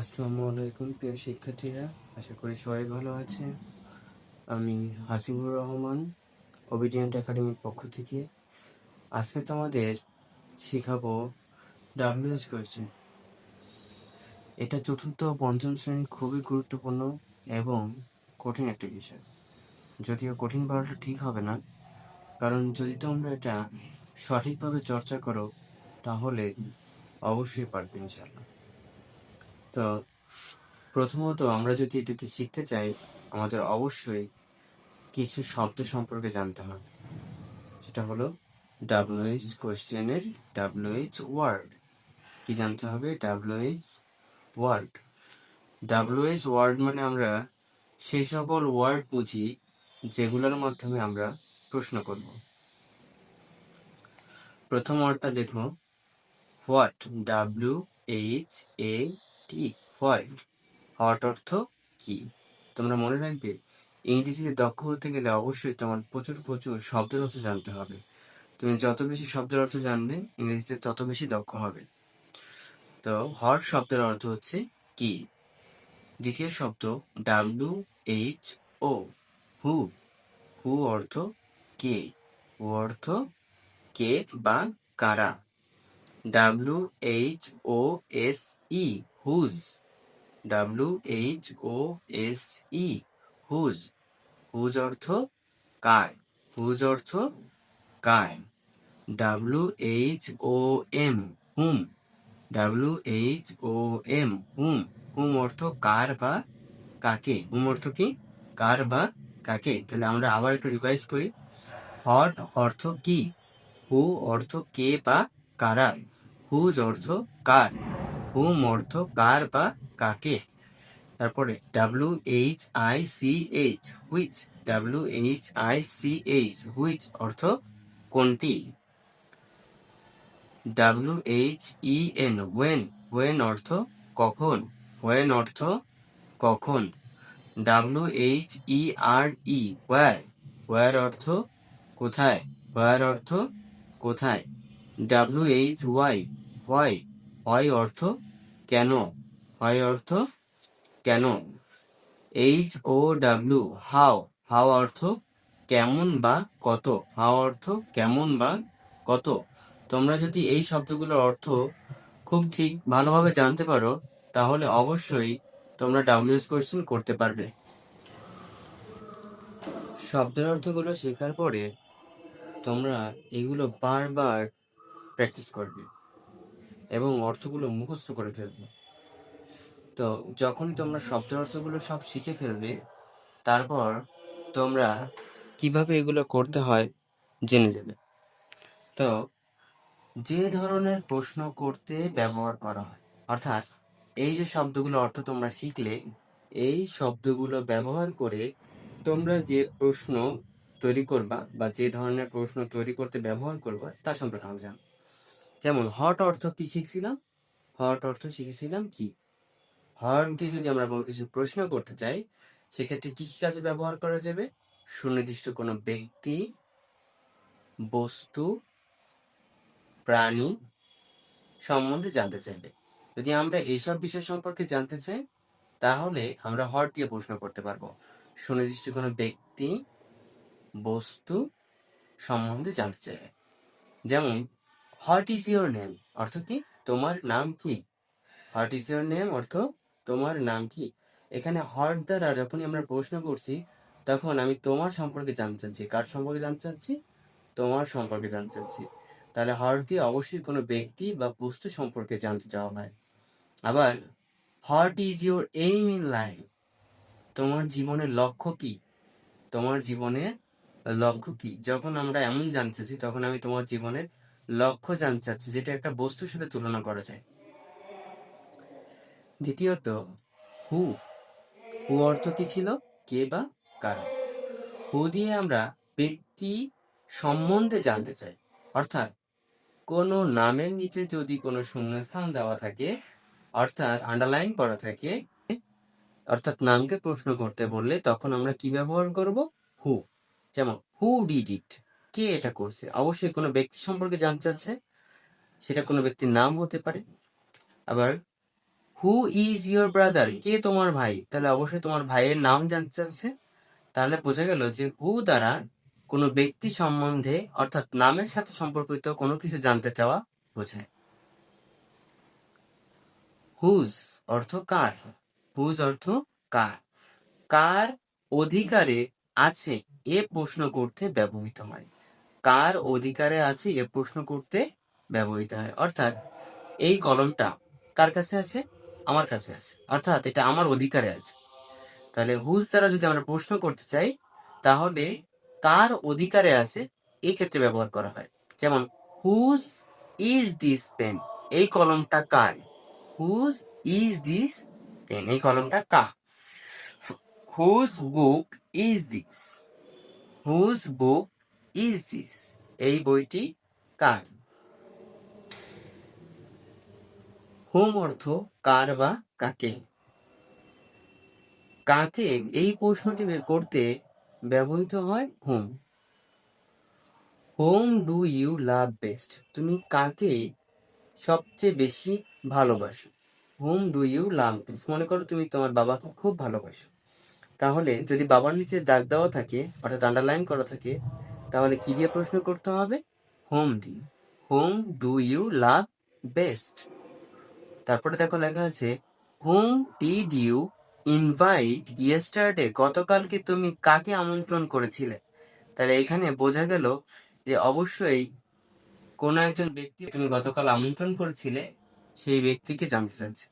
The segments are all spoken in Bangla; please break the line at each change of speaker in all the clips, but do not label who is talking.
আসসালামু আলাইকুম প্রিয় শিক্ষার্থীরা, আশা করি সবাই ভালো আছে। আমি হাসিবুর রহমান, ওবিডিয়েন্ট একাডেমির পক্ষ থেকে আজকে তোমাদের শেখাবো ডাব্লিউএইচ কোয়েশ্চেন। এটা চতুর্থ ও পঞ্চম শ্রেণীর খুবই গুরুত্বপূর্ণ এবং কঠিন একটা বিষয়। যদিও কঠিন বলাটা ঠিক হবে না, কারণ যদি তোমরা এটা সঠিকভাবে চর্চা করো তাহলে অবশ্যই পারবে ইনশাআল্লাহ। তো প্রথমত আমরা যদি এটাকে শিখতে চাই, আমাদের অবশ্যই কিছু শব্দ সম্পর্কে জানতে হবে, যেটা হলো ডাব্লিউএইচ কোয়েশ্চেনের ডাব্লিউএইচ ওয়ার্ড। কি জানতে হবে? WH word. ডাব্লিউএইচ ওয়ার্ড মানে আমরা সেই সকল ওয়ার্ড বুঝি যেগুলোর মাধ্যমে আমরা প্রশ্ন করব। প্রথম ওয়ার্ডটা দেখো, হোয়াট। WHAT, what. হোয়াট অর্থ কি? তোমরা মনে রাখবে, ইংরেজিতে দক্ষ হতে গেলে অবশ্যই তোমার প্রচুর প্রচুর শব্দের অর্থ জানতে হবে। তুমি যত বেশি শব্দের অর্থ জানবে, ইংরেজিতে তত বেশি দক্ষ হবে। তো হট শব্দের অর্থ হচ্ছে কি। দ্বিতীয় শব্দ WHO, হু। হু অর্থ কে। হু অর্থ কে বা কারা। WHOSE, whose. WHOSE, whose. Whose অর্থ কার। হুজ অর্থ কার। WHOM, হুম। WHOM, হুম। হুম অর্থ কার বা কাকে। হুম অর্থ কি? কার বা কাকে। তাহলে আমরা আবার একটু রিভাইজ করি। হট অর্থ কি। হু অর্থ কে বা কারা। হুজ অর্থ কার। হুম অর্থ কার বা কাকে। তারপরে WHICH, হুইচ। WHICH, হুইচ অর্থ কোনটি। WHEN, when. ওয়েন অর্থ কখন। ওয়েন অর্থ কখন। WHERE, হোয়ার। হোয়ার অর্থ কোথায়। হোয়ার অর্থ কোথায়। WHY, why. হোয়াই অর্থ কেন। হোয়াই অর্থ কেন। HOW, how. হাউ অর্থ কেমন বা কত। হাউ অর্থ কেমন বা কত। তোমরা যদি এই শব্দগুলোর অর্থ খুব ঠিক ভালোভাবে জানতে পারো, তাহলে অবশ্যই তোমরা ডাব্লিউএইচ কোয়েশ্চেন করতে পারবে। শব্দের অর্থগুলো শেখার পরে তোমরা এগুলো বারবার প্র্যাকটিস করবে এবং অর্থগুলো মুখস্থ করে ফেলবে। তো যখনই তোমরা শব্দের অর্থগুলো সব শিখে ফেলবে, তারপর তোমরা কিভাবে এগুলো করতে হয় জেনে যাবে। তো যে ধরনের প্রশ্ন করতে ব্যবহার করা হয়, অর্থাৎ এই যে শব্দগুলো অর্থ তোমরা শিখলে, এই শব্দগুলো ব্যবহার করে তোমরা যে প্রশ্ন তৈরি করবা বা যে ধরনের প্রশ্ন তৈরি করতে ব্যবহার করবা তা সম্পর্কে আমরা জানি। যেমন হট অর্থ কি শিখছিলাম? হট অর্থ শিখেছিলাম কি। হট দিয়ে যদি আমরা কোনো কিছু প্রশ্ন করতে চাই, সেক্ষেত্রে কি কি কাজে ব্যবহার করা যাবে? সুনির্দিষ্ট কোনো ব্যক্তি, বস্তু, প্রাণী সম্বন্ধে জানতে চাইবে। যদি আমরা এইসব বিষয় সম্পর্কে জানতে চাই, তাহলে আমরা হট দিয়ে প্রশ্ন করতে পারবো। সুনির্দিষ্ট কোনো ব্যক্তি, বস্তু সম্বন্ধে জানতে চাইবে। যেমন হোয়াট ইজ ইউর নেম অর্থ কি? তোমার নাম কি। হোয়াট ইজ ইউর নেম অর্থ তোমার নাম কি। এখানে হট দ্বারা যখনই আমরা প্রশ্ন করছি, তখন আমি তোমার সম্পর্কে জানতে চাচ্ছি। কার সম্পর্কে জানতে চাচ্ছি? তোমার সম্পর্কে জানতে চাচ্ছি। তাহলে হট দিয়ে অবশ্যই কোনো ব্যক্তি বা বস্তু সম্পর্কে জানতে চাওয়া হয়। আবার what is your aim in life, তোমার জীবনের লক্ষ্য কি। তোমার জীবনের লক্ষ্য কি। যখন আমরা এমন জানতে চাচ্ছি, তখন আমি তোমার জীবনের লক্ষ্য জানতে চাচ্ছি, যেটা একটা বস্তুর সাথে তুলনা করা যায়। দ্বিতীয়ত হু। হু অর্থ কি ছিল? কে বা কারা। হু দিয়ে আমরা ব্যক্তি সম্বন্ধে জানতে চাই। অর্থাৎ কোনো নামের নিচে যদি কোনো শূন্যস্থান দেওয়া থাকে, অর্থাৎ আন্ডারলাইন করা থাকে, অর্থাৎ নামকে প্রশ্ন করতে বললে তখন আমরা কি ব্যবহার করব? হু। যেমন হু ডিড ইট, কে এটা করছে। অবশ্যই কোনো ব্যক্তি সম্পর্কে জানতে চাচ্ছে, সেটা কোনো ব্যক্তির নাম হতে পারে। আবার হু ইজ ইউর ব্রাদার, কে তোমার ভাই? তাহলে অবশ্যই তোমার ভাইয়ের নাম জানতে চাচ্ছে। তাহলে বোঝা গেল যে হু দ্বারা কোনো ব্যক্তি সম্বন্ধে অর্থাৎ নামের সাথে সম্পর্কিত কোনো কিছু জানতে চাওয়া বোঝায়। হুজ অর্থ কার, হুজ অর্থ কার, কার অধিকারে আছে এ প্রশ্ন করতে ব্যবহৃত হয়। কার অধিকারে আছে এ প্রশ্ন করতে ব্যবহৃত হয়, অর্থাৎ এই কলমটা কার কাছে আছে? আমার কাছে আছে, অর্থাৎ এটা আমার অধিকারে আছে। তাহলে হুজ দ্বারা যদি আমরা প্রশ্ন করতে চাই তাহলে কার অধিকারে আছে এই ক্ষেত্রে ব্যবহার করা হয়। যেমন হুজ ইজ দিস পেন, এই কলমটা কার? হুজ ইজ দিস পেন, এই কলমটা কার? Whose book is this, whose book is this, এই বইটি কার? হুম অর্থ কার বা কাকে। কাকে এই প্রশ্নটি বের করতে ব্যবহৃত হয় হুম। Whom do you love best, তুমি কাকে সবচেয়ে বেশি ভালোবাসো? Whom do you love best, মনে করো তুমি তোমার বাবাকে খুব ভালোবাসো, তাহলে যদি বাবার নিচে দাগ দেওয়া থাকে অর্থাৎ আন্ডারলাইন করা থাকে তাহলে কি দিয়ে প্রশ্ন করতে হবে? হোম দিয়ে। Whom do you love best. তারপরে দেখো লেখা আছে whom did you invite yesterday, গতকালকে তুমি কাকে আমন্ত্রণ করেছিলে? তাহলে এখানে বোঝা গেল যে অবশ্যই কোনো একজন ব্যক্তি তুমি গতকাল আমন্ত্রণ করেছিলে সেই ব্যক্তিকে জানতে চাচ্ছে।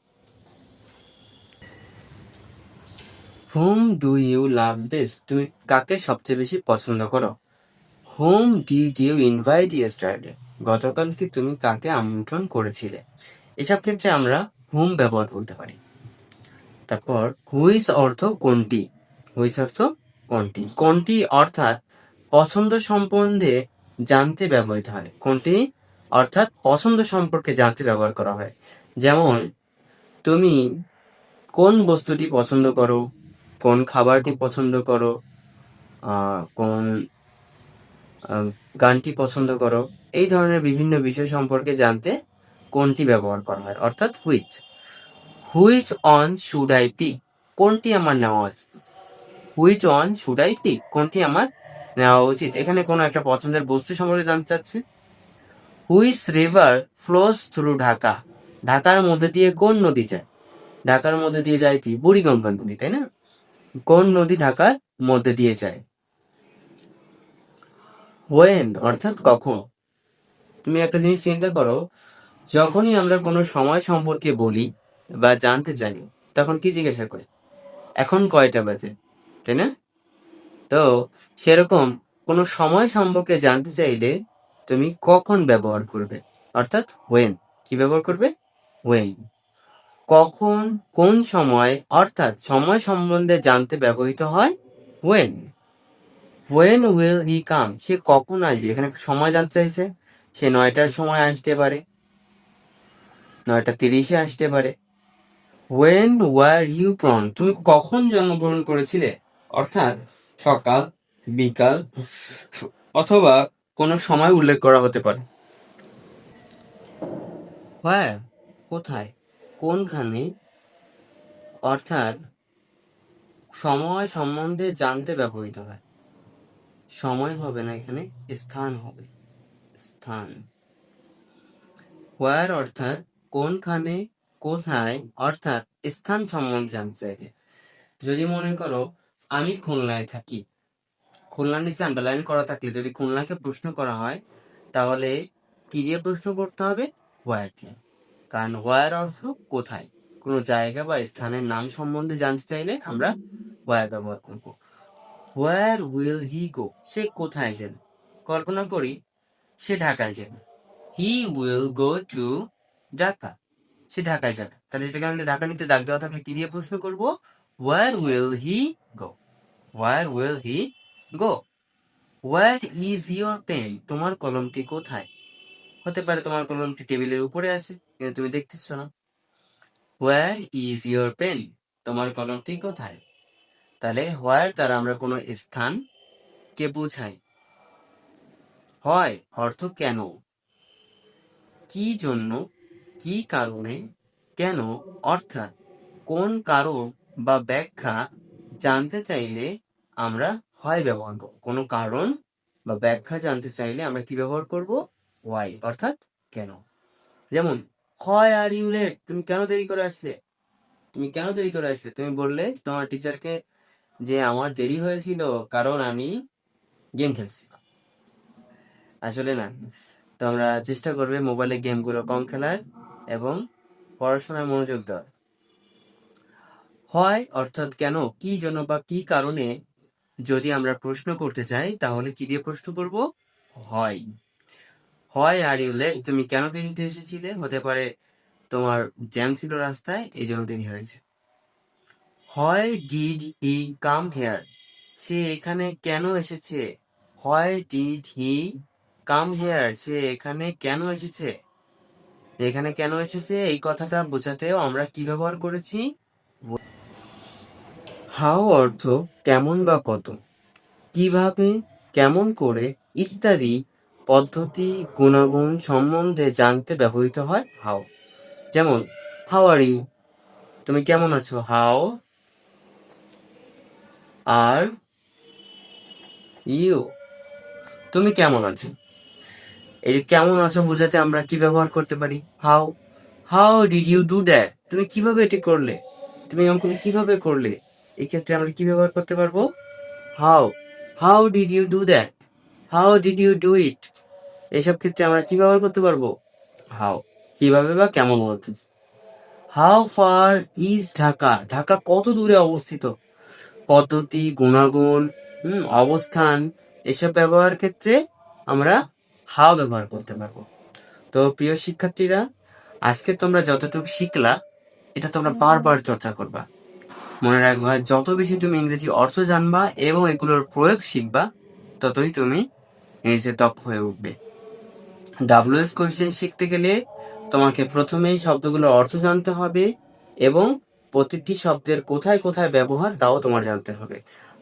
Whom do you love best, তুমি কাকে সবচেয়ে বেশি পছন্দ করো? Whom did you invite yesterday, গতকালকে তুমি কাকে আমন্ত্রণ করেছিলে? এসব ক্ষেত্রে আমরা হুম ব্যবহার করতে পারি। তারপর হুইচ অর্থ কোনটি, হুইচ অর্থ কোনটি, কোনটি অর্থাৎ পছন্দ সম্বন্ধে জানতে ব্যবহৃত হয়। কোনটি অর্থাৎ পছন্দ সম্পর্কে জানতে ব্যবহার করা হয়। যেমন তুমি কোন বস্তুটি পছন্দ করো, কোন খাবারটি পছন্দ করো, কোন গানটি পছন্দ করো, এই ধরনের বিভিন্ন বিষয় সম্পর্কে জানতে কোনটি ব্যবহার করা হয়, অর্থাৎ which. Which one should I pick, কোনটি আমার নেওয়া উচিত? Which one should I pick, কোনটি আমার নেওয়া উচিত, এখানে কোনো একটা পছন্দের বস্তু সম্পর্কে জানতে চাচ্ছে। Which river flows through Dhaka, ঢাকার মধ্যে দিয়ে কোন নদী যায়? ঢাকার মধ্যে দিয়ে যায় কি? বুড়িগঙ্গা নদী, তাই না? কোন নদী ঢাকার মধ্যে দিয়ে যায়? ওয়েন অর্থাৎ কখন। তুমি একটা জিনিস চিন্তা করো, যখনই আমরা কোনো সময় সম্পর্কে বলি বা জানতে চাই তখন কি জিজ্ঞাসা করি? এখন কয়টা বাজে, তাই না? তো সেরকম কোনো সময় সম্পর্কে জানতে চাইলে তুমি কখন ব্যবহার করবে, অর্থাৎ ওয়েন। কি ব্যবহার করবে? ওয়েন। কখন, কোন সময় অর্থাৎ সময় সম্বন্ধে জানতে ব্যবহৃত হয় ওয়েন। ওয়েন উইল হি কাম, সে কখন আসবে, এখানে সময় জানতে চাইছে। সে 9টার সময় আসতে পারে, 9টা 30-এ আসতে পারে। ওয়েন ওয়ার ইউ বর্ন, তুমি কখন জন্মগ্রহণ করেছিলে, অর্থাৎ সকাল, বিকাল অথবা কোনো সময় উল্লেখ করা হতে পারে। হ্যাঁ, কোথায়, কোনখানে অর্থাৎ সময় সম্বন্ধে জানতে ব্যবহৃত হয়। সময় হবে না এখানে, স্থান হবে, স্থান। হোয়ার অর্থাৎ কোনখানে, কোথায় অর্থাৎ স্থান সম্বন্ধে জানতে চাইলে। যদি মনে করো আমি খুলনায় থাকি, খুলনার নিচে আন্ডারলাইন করা থাকলে যদি খুলনাকে প্রশ্ন করা হয় তাহলে কি দিয়ে প্রশ্ন করতে হবে? হোয়ার দিয়ে। কারণ হোয়ার অর্থ কোথায়, কোনো জায়গা বা স্থানের নাম সম্বন্ধে জানতে চাইলে আমরা হোয়ার ব্যবহার করব। হোয়ার উইল হি গো, সে কোথায় যাবে? কল্পনা করি সে ঢাকায় যাবে। He will go to Dhaka, সে ঢাকায় যাবে। তাহলে সেটাকে আমরা ঢাকা নিতে দাগ দেওয়া থাকলে কি দিয়ে প্রশ্ন করব? Where will he go, where will he go. Where is your pen, তোমার কলমটি কোথায়? হতে পারে তোমার কলমটি টেবিলের উপরে আছে কিন্তু তুমি দেখতেছ না। হোয়ার ইজ ইউর পেন, তোমার কলমটি কোথায়? তাহলে হোয়ার দ্বারা আমরা কোনো স্থান কে বোঝাই। হয় অর্থ কেন, কি জন্য, কি কারণে, কেন অর্থাৎ কোন কারণ বা ব্যাখ্যা জানতে চাইলে আমরা হয় ব্যবহার করব। কোনো কারণ বা ব্যাখ্যা জানতে চাইলে আমরা কি ব্যবহার করব? ওয়াই অর্থাৎ কেন। যেমন হয় আর ইউ লেট, তুমি কেন দেরি করে আসলে? তুমি বললে তোমার টিচারকে যে আমার দেরি হয়েছিল কারণ আমি গেম খেলছিলাম। আসলে না, তোমরা চেষ্টা করবে মোবাইলে গেমগুলো কম খেলার এবং পড়াশোনায় মনোযোগ দেওয়ার। হয় অর্থাৎ কেন, কি জন্য বা কি কারণে যদি আমরা প্রশ্ন করতে চাই তাহলে কি দিয়ে প্রশ্ন করব? হয়। হয় আর ইউ লেট, তুমি কেন দেরিতে এসেছিলে? হতে পারে তোমার জ্যাম ছিল রাস্তায়, এই জন্য দেরি হয়েছে। হয় ডিড হি কাম হেয়ার, সে এখানে কেন এসেছে? হয় ডিড হি কাম হেয়ার, সে এখানে কেন এসেছে? এখানে কেন এসেছে এই কথাটা বোঝাতেও আমরা কি ব্যবহার করেছি? হাউ অর্থ কেমন বা কত, কিভাবে, কেমন করে ইত্যাদি পদ্ধতি, গুণাগুণ সম্বন্ধে জানতে ব্যবহৃত হয় হাউ। যেমন হাউ আর ইউ, তুমি কেমন আছো? হাউ আর ইউ, তুমি কেমন আছো? এই যে কেমন আছো বোঝাতে আমরা কি ব্যবহার করতে পারি? How. How did you do that, তুমি কিভাবে এটি করলে? তুমি অঙ্কন কিভাবে করলে? এই ক্ষেত্রে আমরা কি ব্যবহার করতে পারবো? How. How did you do that, how did you do it, এইসব ক্ষেত্রে আমরা কি ব্যবহার করতে পারবো? হাউ। কিভাবে বা কেমন বলতে। How far is Dhaka, Dhaka কত দূরে অবস্থিত? পদ্ধতি, গুণাগুণ, অবস্থান, এসব ব্যবহার ক্ষেত্রে আমরা হাউ ব্যবহার করতে পারবো। তো প্রিয় শিক্ষার্থীরা, আজকে তোমরা যতটুকু শিখলা এটা তোমরা বারবার চর্চা করবা। মনে রাখবা, যত বেশি তুমি ইংরেজি অর্থ জানবা এবং এগুলোর প্রয়োগ শিখবা, ততই তুমি ইংরেজিতে দক্ষ হয়ে উঠবে। ডাব্লিউএস কোয়েশ্চেন শিখতে গেলে তোমাকে প্রথমেই শব্দগুলোর অর্থ জানতে হবে এবং প্রতিটি শব্দের কোথায় কোথায় ব্যবহার তাও তোমার জানতে হবে।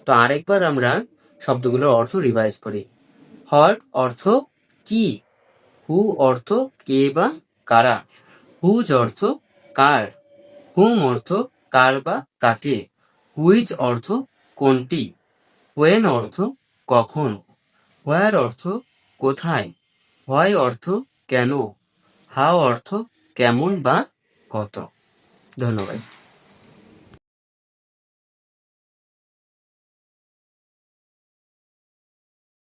তো আরেকবার আমরা শব্দগুলোর অর্থ রিভাইজ করি। হট অর্থ কি, হু অর্থ কে বা কারা, হুজ অর্থ কার, হুম অর্থ কার বা কাকে, হুইচ অর্থ কোনটি, ওয়েন অর্থ কখন, হোয়ার অর্থ কোথায়, হোয়াই অর্থ কেন, হাউ অর্থ কেমন বা কত। ধন্যবাদ।